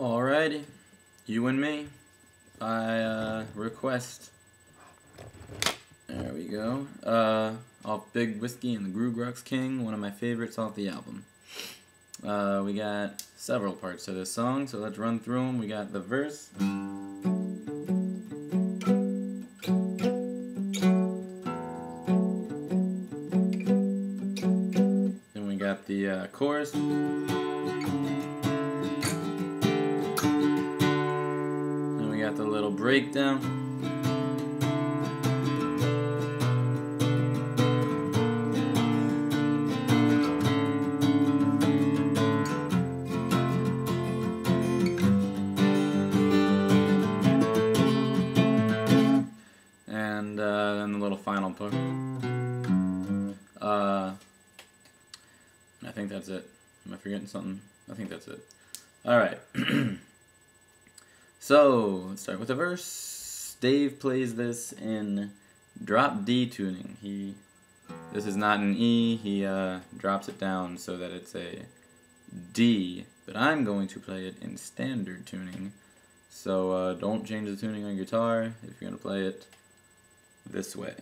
Alrighty, you and me, by request. There we go. Off Big Whiskey and the Groogrox King, one of my favorites off the album. We got several parts to this song, so let's run through them. We got the verse. Then we got the chorus. Then we got the little breakdown. And then the little final part. I think that's it. Am I forgetting something? I think that's it. Alright. So, let's start with the verse. Dave plays this in drop D tuning. This is not an E, he drops it down so that it's a D, but I'm going to play it in standard tuning. So don't change the tuning on your guitar if you're going to play it this way.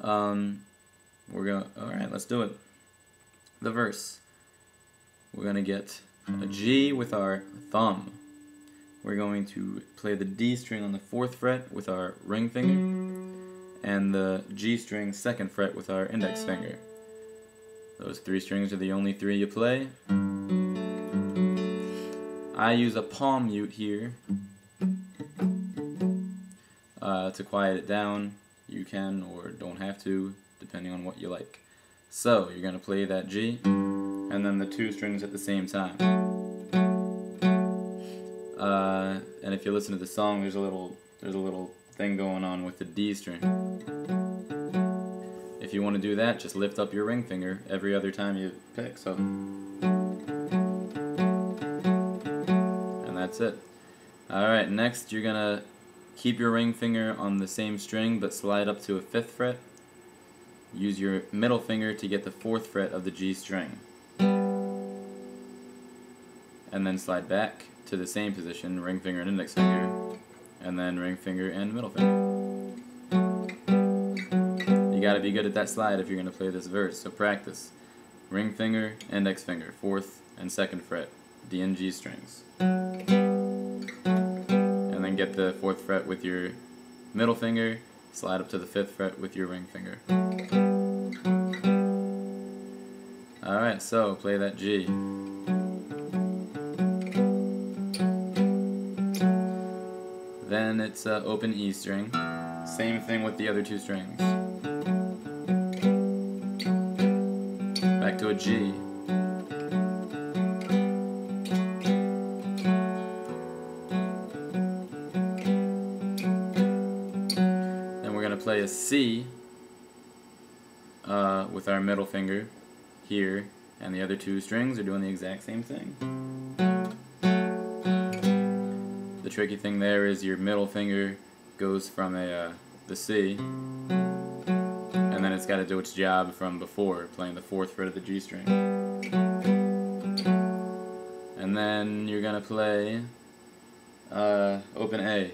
Alright, let's do it. The verse. We're going to get a G with our thumb. We're going to play the D string on the 4th fret with our ring finger, and the G string 2nd fret with our index finger. Those 3 strings are the only 3 you play. I use a palm mute here to quiet it down. You can or don't have to, depending on what you like. So you're going to play that G and then the 2 strings at the same time. And if you listen to the song, there's a little thing going on with the D string. If you want to do that, just lift up your ring finger every other time you pick. So, and that's it. Alright, next you're gonna keep your ring finger on the same string but slide up to a 5th fret. Use your middle finger to get the 4th fret of the G string. And then slide back to the same position, ring finger and index finger, and then ring finger and middle finger. You gotta be good at that slide if you're gonna play this verse, so practice. Ring finger, index finger, 4th and 2nd fret, D and G strings. And then get the 4th fret with your middle finger, slide up to the 5th fret with your ring finger. Alright, so play that G. Then it's open E string. Same thing with the other 2 strings. Back to a G. Then we're going to play a C with our middle finger here, and the other 2 strings are doing the exact same thing. The tricky thing there is your middle finger goes from the C, and then it's got to do its job from before, playing the 4th fret of the G string. And then you're going to play open A.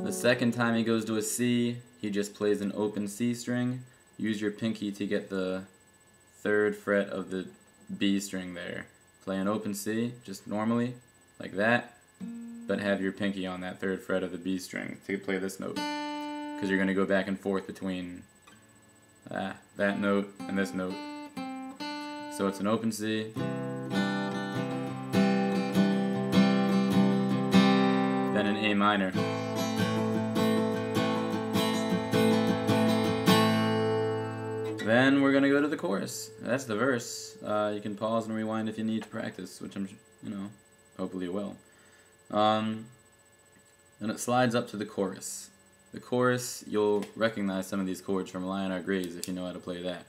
The second time he goes to a C, he just plays an open C string. Use your pinky to get the 3rd fret of the B string there. Play an open C, just normally, like that, but have your pinky on that 3rd fret of the B string to play this note. Because you're going to go back and forth between that note and this note. So it's an open C, then an A minor. Then we're gonna go to the chorus. That's the verse. You can pause and rewind if you need to practice, which I'm, hopefully you will. Then it slides up to the chorus. The chorus, you'll recognize some of these chords from Lionheart Graze if you know how to play that.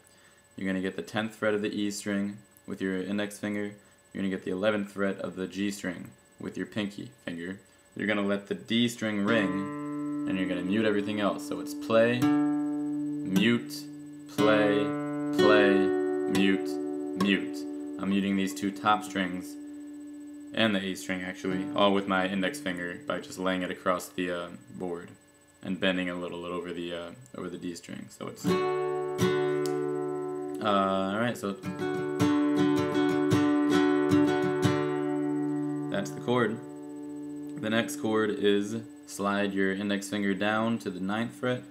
You're gonna get the 10th fret of the E string with your index finger. You're gonna get the 11th fret of the G string with your pinky finger. You're gonna let the D string ring, and you're gonna mute everything else. So it's play, mute, play, play, mute, mute. I'm muting these two top strings and the A string actually, all with my index finger by just laying it across the board and bending a little over the D string. So it's alright. So that's the chord. The next chord is slide your index finger down to the 9th fret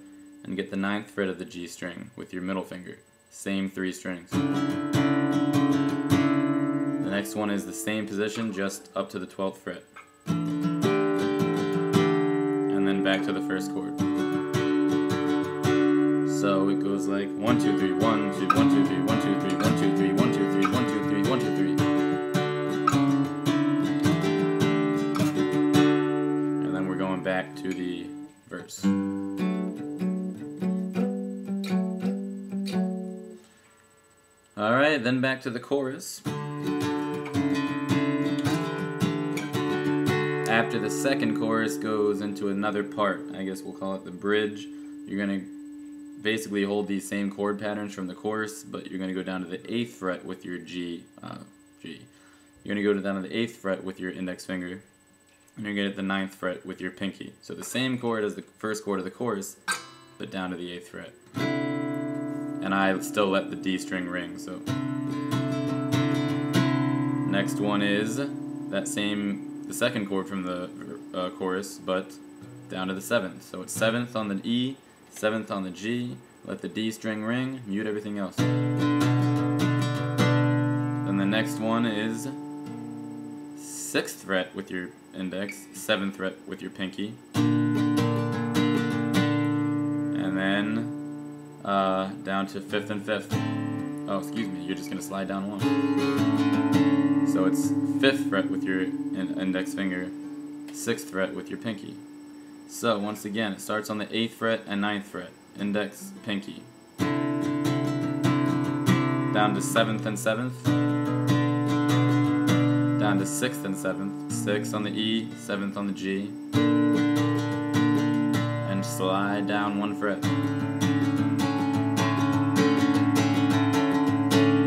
and get the 9th fret of the G string with your middle finger. Same 3 strings. The next one is the same position, just up to the 12th fret. And then back to the first chord. So it goes like 1, 2, 3, 1, 2, 1, 2, 3, 1, 2, 3, 1, 2, 3, 1, 2, 3, 1, 2, 3, 1, 2, 3. And then we're going back to the verse. Alright, then back to the chorus. After the second chorus goes into another part, I guess we'll call it the bridge. You're going to basically hold these same chord patterns from the chorus, but you're going to go down to the 8th fret with your G. You're going to go down to the 8th fret with your index finger, and you're going to get the 9th fret with your pinky. So the same chord as the first chord of the chorus, but down to the 8th fret. And I still let the D string ring. So next one is the second chord from the chorus, but down to the 7th. So it's 7th on the E, 7th on the G, let the D string ring, mute everything else. Then the next one is 6th fret with your index, 7th fret with your pinky, and then down to 5th and 5th. Oh, excuse me, you're just going to slide down 1. So it's 5th fret with your index finger, 6th fret with your pinky. So once again, it starts on the 8th fret and 9th fret, index, pinky. Down to 7th and 7th. Down to 6th and 7th. 6th on the E, 7th on the G. And slide down 1 fret.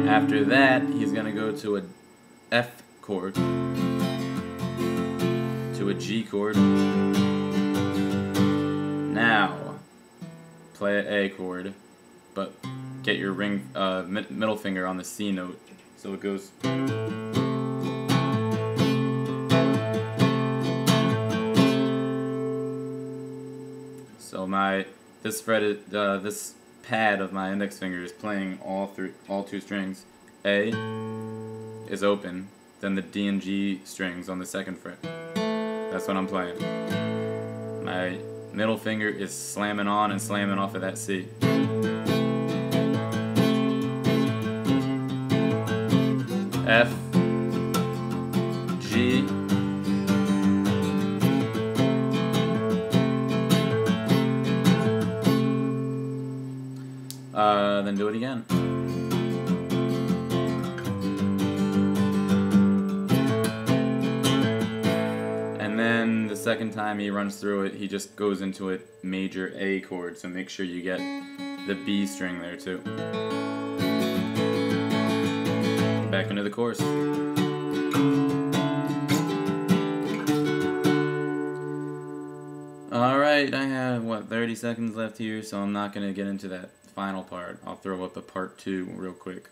After that, he's going to go to a F chord, to a G chord. Now, play an A chord, but get your middle finger on the C note. So it goes. So this pad of my index finger is playing all 2 strings. A is open, then the D and G strings on the 2nd fret. That's what I'm playing. My middle finger is slamming on and slamming off of that C. F, G, then do it again. And then the second time he runs through it, he just goes into a major A chord, so make sure you get the B string there too. Back into the chorus. Alright, I have, 30 seconds left here, so I'm not going to get into that final part. I'll throw up a part 2 real quick.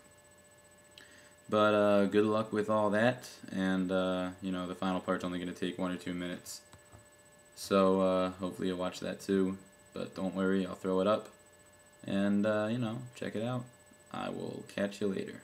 But good luck with all that, and the final part's only going to take 1 or 2 minutes. So hopefully you'll watch that too, but don't worry, I'll throw it up, and check it out. I will catch you later.